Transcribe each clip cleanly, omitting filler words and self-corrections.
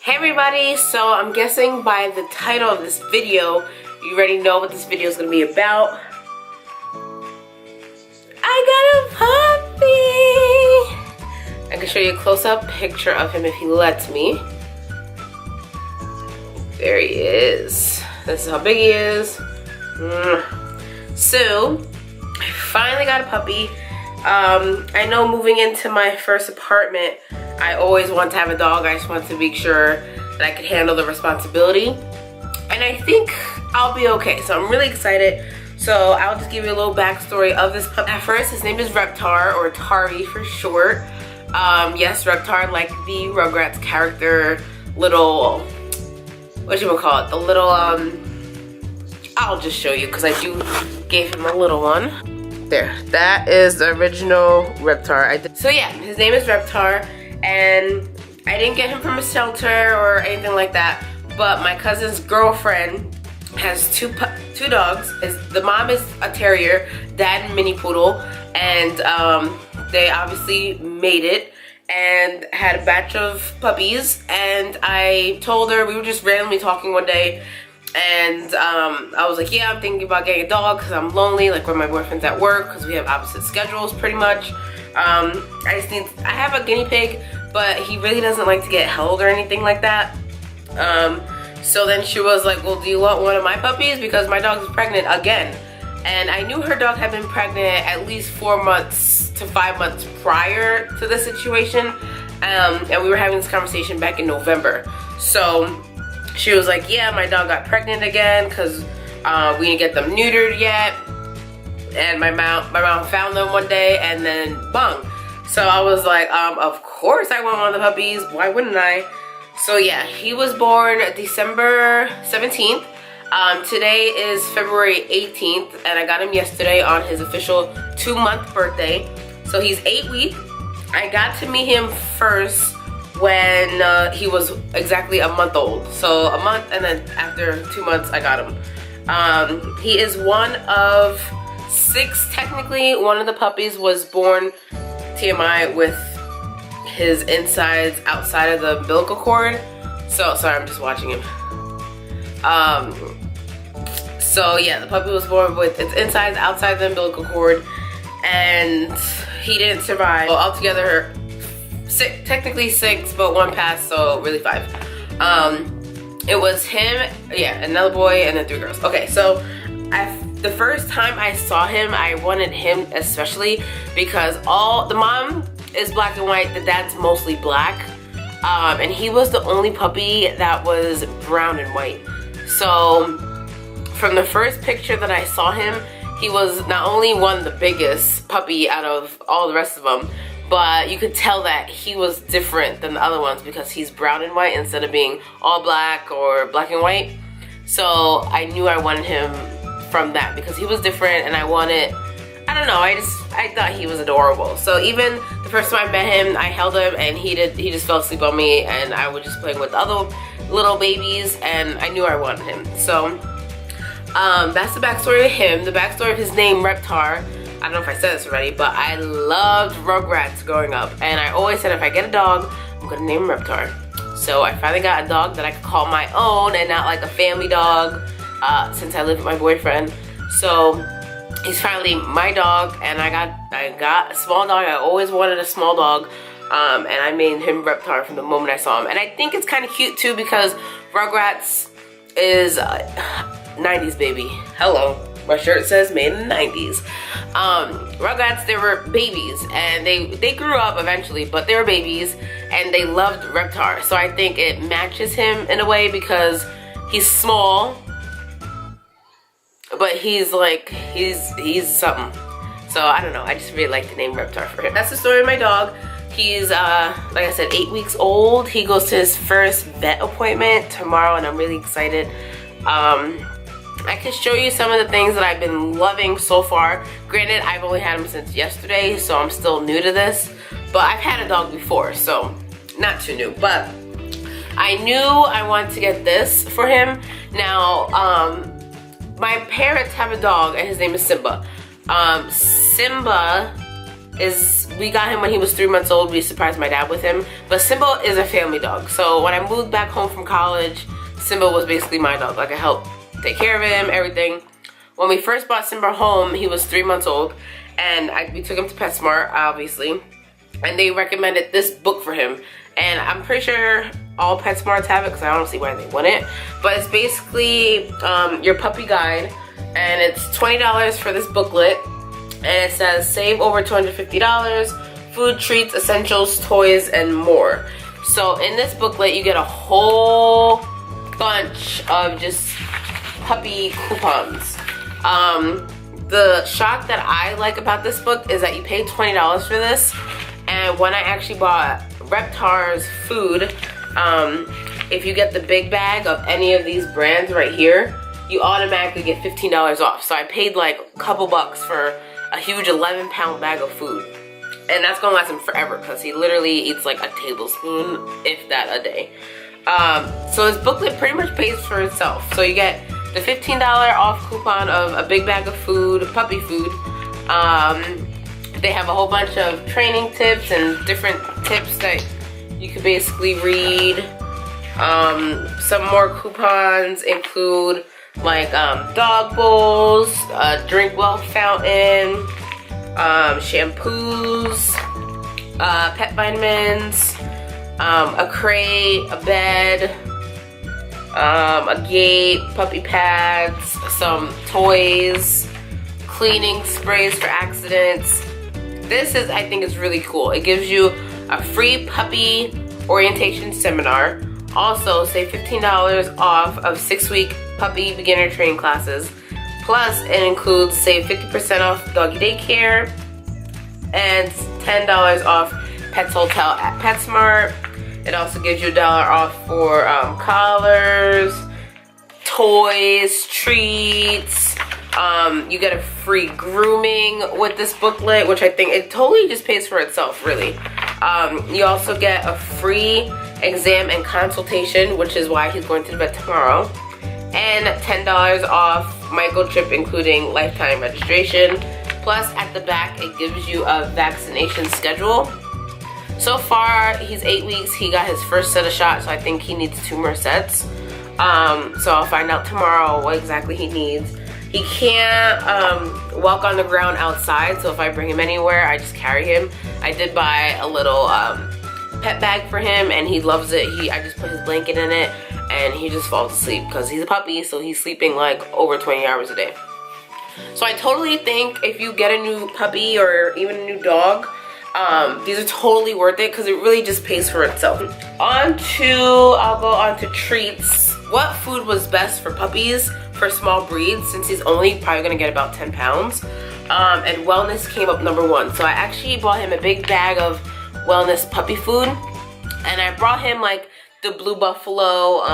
Hey everybody, so I'm guessing by the title of this video, you already know what this video is going to be about. I got a puppy! I can show you a close-up picture of him if he lets me. There he is. This is how big he is. So, I finally got a puppy. I know moving into my first apartment, I always want to have a dog. I just want to make sure that I could handle the responsibility. And I think I'll be okay. So I'm really excited. So I'll just give you a little backstory of this puppy. At first, his name is Reptar, or Tari for short. Yes, Reptar, like the Rugrats character, little, whatchamacallit, the little, I'll just show you because I do gave him a little one. There, that is the original Reptar. So yeah, his name is Reptar. And I didn't get him from a shelter or anything like that, but my cousin's girlfriend has two dogs. The mom is a terrier, dad mini poodle, and they obviously made it and had a batch of puppies. And I told her, we were just randomly talking one day, and I was like, yeah, I'm thinking about getting a dog because I'm lonely, like when my boyfriend's at work, because we have opposite schedules pretty much. I have a guinea pig, but he really doesn't like to get held or anything like that. So then she was like, well, do you want one of my puppies? Because my dog is pregnant again. And I knew her dog had been pregnant at least 4 months to 5 months prior to the situation. And we were having this conversation back in November. So she was like, yeah, my dog got pregnant again because we didn't get them neutered yet. And my mom found them one day, and then bung. So I was like, of course I want one of the puppies. Why wouldn't I? So yeah, he was born December 17th. Today is February 18th, and I got him yesterday on his official 2-month birthday. So he's 8 weeks. I got to meet him first when he was exactly a month old. So a month, and then after 2 months, I got him. He is one of 6, technically. One of the puppies was born, TMI, with his insides outside of the umbilical cord. So, sorry, I'm just watching him. So yeah, the puppy was born with its insides outside the umbilical cord, and he didn't survive. Well, altogether, technically 6, but 1 passed, so really 5. It was him, yeah, another boy, and then 3 girls. Okay, so the first time I saw him, I wanted him especially because the mom is black and white, the dad's mostly black, and he was the only puppy that was brown and white. So from the first picture that I saw him, he was not only the biggest puppy out of all the rest of them, but you could tell that he was different than the other ones because he's brown and white instead of being all black or black and white. So I knew I wanted him from that because he was different, and I don't know, I thought he was adorable. So even the first time I met him, I held him, and he just fell asleep on me, and I was just playing with other little babies, and I knew I wanted him. So that's the backstory of him. The backstory of his name, Reptar, I don't know if I said this already, but I loved Rugrats growing up, and I always said if I get a dog, I'm gonna name him Reptar. So I finally got a dog that I could call my own and not like a family dog, since I live with my boyfriend. So he's finally my dog, and I got a small dog. I always wanted a small dog, and I made him Reptar from the moment I saw him. And I think it's kind of cute too because Rugrats is 90s baby. Hello. My shirt says made in the 90s. Rugrats, they were babies, and they grew up eventually, but they were babies, and they loved Reptar. So I think it matches him in a way because he's small, but he's something. So I don't know, I just really like the name Reptar for him. That's the story of my dog. He's, like I said, 8 weeks old. He goes to his first vet appointment tomorrow, and I'm really excited. I can show you some of the things that I've been loving so far. Granted, I've only had him since yesterday, so I'm still new to this. But I've had a dog before, so not too new. But I knew I wanted to get this for him. Now, my parents have a dog, and his name is Simba. Simba we got him when he was 3 months old. We surprised my dad with him. But Simba is a family dog. So when I moved back home from college, Simba was basically my dog. Like I helped take care of him, everything. When we first brought Simba home, he was 3 months old. And we took him to PetSmart, obviously. And they recommended this book for him. And I'm pretty sure all PetSmarts have it because I don't see why they wouldn't. But it's basically your puppy guide. And it's $20 for this booklet. And it says save over $250, food, treats, essentials, toys, and more. So in this booklet, you get a whole bunch of just puppy coupons. The shock that I like about this book is that you pay $20 for this. And when I actually bought Reptar's food, if you get the big bag of any of these brands right here, you automatically get $15 off. So I paid like a couple bucks for a huge 11-pound bag of food. And that's gonna last him forever because he literally eats like a tablespoon, if that, a day. So this booklet pretty much pays for itself. So you get the $15 off coupon of a big bag of food, puppy food. They have a whole bunch of training tips and different tips that you could basically read. Some more coupons include like dog bowls, drink well fountain, shampoos, pet vitamins, a crate, a bed, a gate, puppy pads, some toys, cleaning sprays for accidents. This is, I think, is really cool. It gives you a free puppy orientation seminar. Also, save $15 off of 6-week puppy beginner training classes. Plus, it includes save 50% off doggy daycare and $10 off Pets Hotel at PetSmart. It also gives you $1 off for collars, toys, treats. You get a free grooming with this booklet, which I think it totally just pays for itself, really. You also get a free exam and consultation, which is why he's going to the vet tomorrow. And $10 off microchip, including lifetime registration. Plus, at the back, it gives you a vaccination schedule. So far, he's 8 weeks. He got his first set of shots, so I think he needs 2 more sets. So I'll find out tomorrow what exactly he needs. He can't walk on the ground outside, so if I bring him anywhere, I just carry him. I did buy a little pet bag for him, and he loves it. I just put his blanket in it, and he just falls asleep because he's a puppy, so he's sleeping like over 20 hours a day. So I totally think if you get a new puppy or even a new dog, these are totally worth it because it really just pays for itself. I'll go on to treats. What food was best for puppies for small breeds, since he's only probably gonna get about 10 pounds. And wellness came up number 1. So I actually bought him a big bag of wellness puppy food, and I brought him like the Blue Buffalo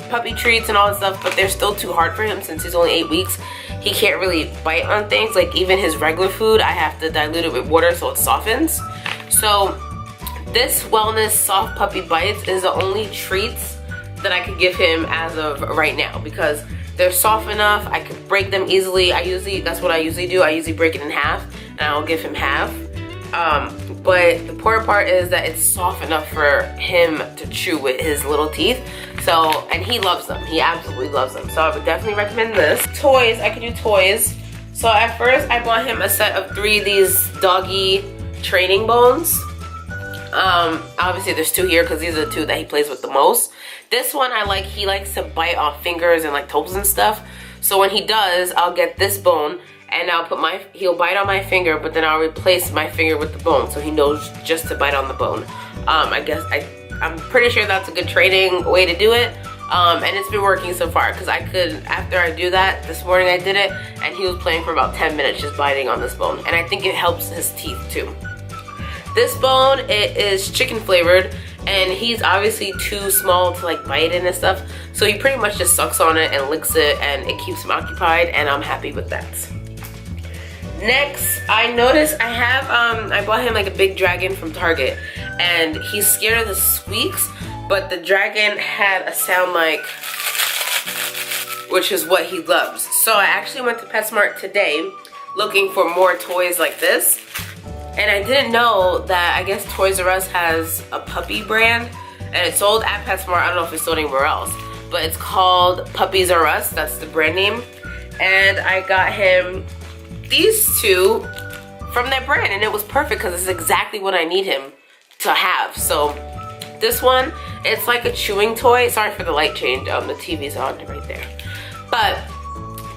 puppy treats and all that stuff, but they're still too hard for him since he's only 8 weeks. He can't really bite on things. Like even his regular food, I have to dilute it with water so it softens. So this wellness soft puppy bites is the only treats that I could give him as of right now, because they're soft enough. I could break them easily. That's what I usually do. I usually break it in half and I'll give him half. But the important part is that it's soft enough for him to chew with his little teeth. So, and he loves them. He absolutely loves them. So I would definitely recommend this. Toys, I could do toys. So at first I bought him a set of 3 of these doggy training bones. Obviously there's 2 here because these are the 2 that he plays with the most. This one he likes to bite off fingers and like toes and stuff. So when he does, I'll get this bone and he'll bite on my finger, but then I'll replace my finger with the bone so he knows just to bite on the bone. I'm pretty sure that's a good training way to do it. And it's been working so far because after I do that, this morning I did it and he was playing for about 10 minutes just biting on this bone. And I think it helps his teeth too. This bone, it is chicken flavored, and he's obviously too small to like bite it and stuff. So he pretty much just sucks on it and licks it, and it keeps him occupied, and I'm happy with that. Next, I noticed I bought him like a big dragon from Target, and he's scared of the squeaks, but the dragon had a sound like, which is what he loves. So I actually went to PetSmart today looking for more toys like this. And I didn't know that I guess Toys R Us has a puppy brand, and it's sold at PetSmart. I don't know if it's sold anywhere else, but it's called Puppies R Us. That's the brand name. And I got him these two from that brand, and it was perfect because it's exactly what I need him to have. So this one, it's like a chewing toy. Sorry for the light change. The TV's on right there. But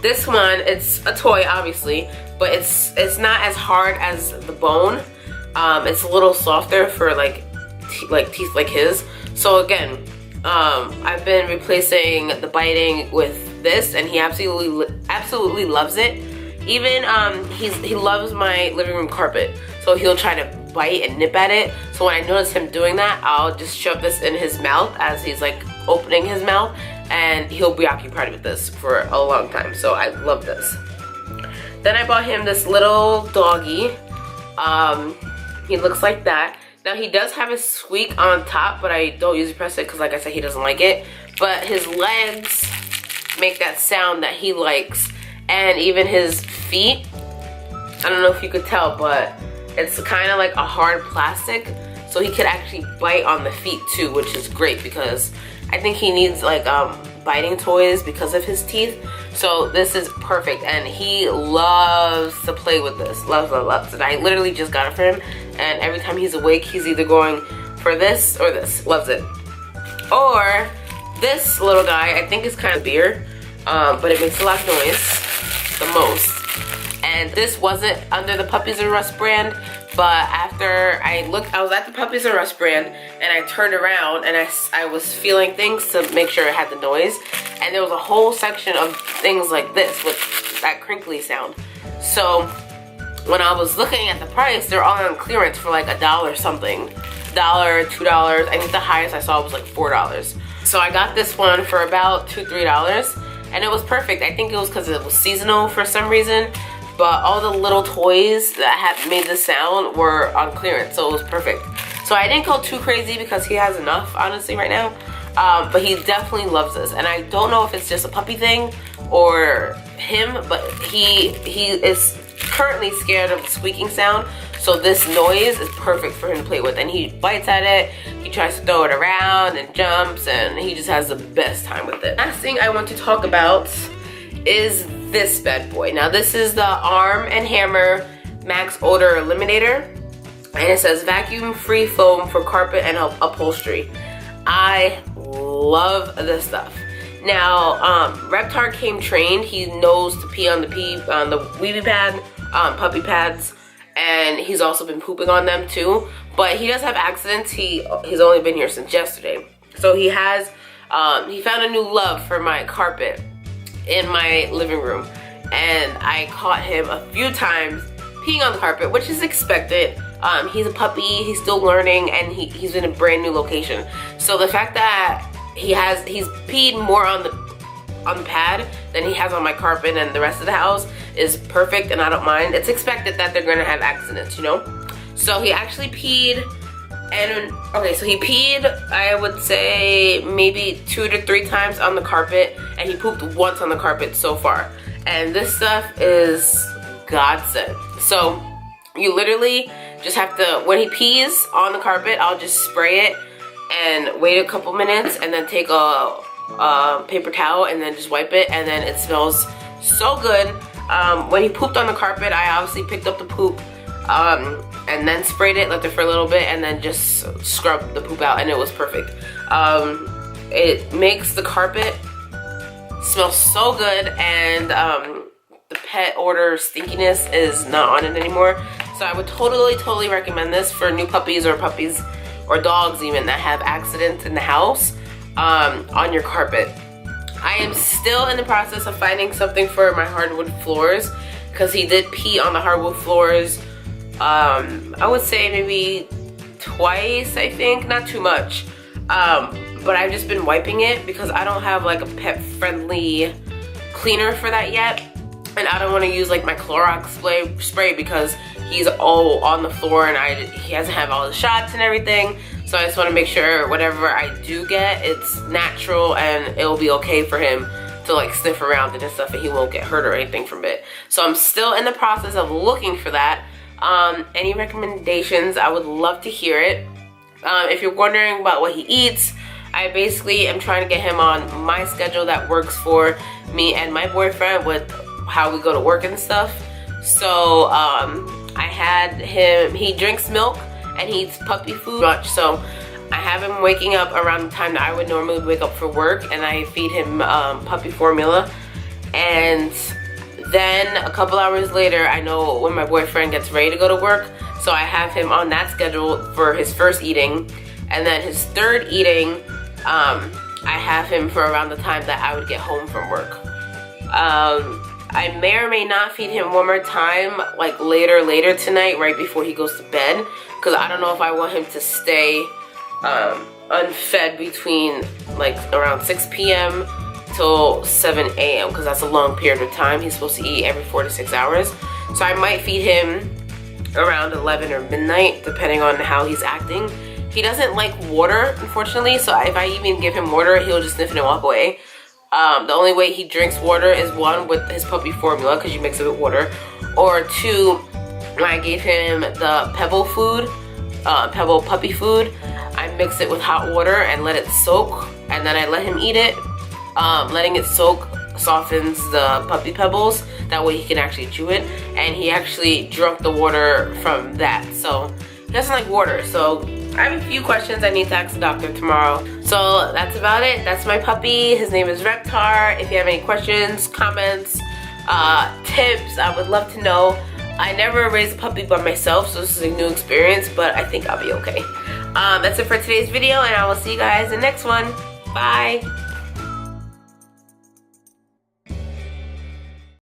this one, it's a toy, obviously, but it's not as hard as the bone. It's a little softer for like teeth like his. So again, I've been replacing the biting with this, and he absolutely loves it. Even he loves my living room carpet, so he'll try to bite and nip at it. So when I notice him doing that, I'll just shove this in his mouth as he's like opening his mouth, and he'll be occupied with this for a long time. So I love this. Then I bought him this little doggy. He looks like that. Now he does have a squeak on top, but I don't usually press it because, like I said, he doesn't like it. But his legs make that sound that he likes, and even his feet. I don't know if you could tell, but it's kind of like a hard plastic, so he could actually bite on the feet too, which is great because I think he needs like biting toys because of his teeth. So this is perfect, and he loves to play with this. Loves. And I literally just got it for him, and every time he's awake, he's either going for this or this. Loves it. Or this little guy, I think is kind of weird, but it makes a lot of noise, the most. And this wasn't under the Puppies R Us brand, but after I was at the Puppies R Us brand, and I turned around and I was feeling things to make sure it had the noise, and there was a whole section of things like this with that crinkly sound. So when I was looking at the price, they're all on clearance for like $1 something, $1, $2. I think the highest I saw was like $4. So I got this one for about $2, $3, and it was perfect. I think it was because it was seasonal for some reason, but all the little toys that had made the sound were on clearance, so it was perfect. So I didn't go too crazy because he has enough, honestly, right now. But he definitely loves this, and I don't know if it's just a puppy thing or him, but he is currently scared of the squeaking sound, so this noise is perfect for him to play with, and he bites at it, he tries to throw it around and jumps, and he just has the best time with it. Last thing I want to talk about is this bad boy. Now this is the Arm & Hammer Max Odor Eliminator, and it says vacuum free foam for carpet and upholstery. I love this stuff. Now Reptar came trained. He knows to pee on the Weeby pad, puppy pads, and he's also been pooping on them too, but he does have accidents. He's only been here since yesterday, so he found a new love for my carpet in my living room, and I caught him a few times peeing on the carpet, which is expected. He's a puppy, he's still learning, and he's in a brand new location. So the fact that he's peed more on the pad than he has on my carpet and the rest of the house is perfect, and I don't mind. It's expected that they're gonna have accidents, you know? So he actually peed, and okay, so he peed, I would say maybe 2 to 3 times on the carpet, and he pooped once on the carpet so far. And this stuff is godsend. So you literally just have to, when he pees on the carpet, I'll just spray it and wait a couple minutes, and then take a paper towel and then just wipe it, and then it smells so good. When he pooped on the carpet, I obviously picked up the poop and then sprayed it, left it for a little bit, and then just scrubbed the poop out, and it was perfect. It makes the carpet smell so good, and the pet odor stinkiness is not on it anymore. So I would totally recommend this for new puppies or dogs even that have accidents in the house on your carpet. I am still in the process of finding something for my hardwood floors, because he did pee on the hardwood floors, I would say maybe twice, I think, not too much. But I've just been wiping it because I don't have like a pet friendly cleaner for that yet. And I don't want to use like my Clorox spray because he's all on the floor, and he hasn't had all the shots and everything. So I just want to make sure whatever I do get, it's natural and it'll be okay for him to like sniff around and stuff, and he won't get hurt or anything from it. So I'm still in the process of looking for that. Any recommendations, I would love to hear it. If you're wondering about what he eats, I basically am trying to get him on my schedule that works for me and my boyfriend with how we go to work and stuff. So I had him, he drinks milk and he eats puppy food much, so I have him waking up around the time that I would normally wake up for work, and I feed him puppy formula. And then a couple hours later, I know when my boyfriend gets ready to go to work, so I have him on that schedule for his first eating. And then his third eating, I have him for around the time that I would get home from work. I may or may not feed him one more time, like later tonight, right before he goes to bed, because I don't know if I want him to stay unfed between like around 6 p.m. till 7 a.m. because that's a long period of time. He's supposed to eat every 4 to 6 hours. So I might feed him around 11 or midnight, depending on how he's acting. He doesn't like water, unfortunately, so if I even give him water, he'll just sniff it and walk away. The only way he drinks water is one, with his puppy formula, because you mix it with water, or two, when I gave him the Pebble food, Pebble puppy food, I mix it with hot water and let it soak, and then I let him eat it. Letting it soak softens the puppy pebbles, that way he can actually chew it, and he actually drunk the water from that. So he doesn't like water. So I have a few questions I need to ask the doctor tomorrow. So that's about it. That's my puppy. His name is Reptar. If you have any questions, comments, tips, I would love to know. I never raised a puppy by myself, so this is a new experience, but I think I'll be okay. That's it for today's video, and I will see you guys in the next one. Bye.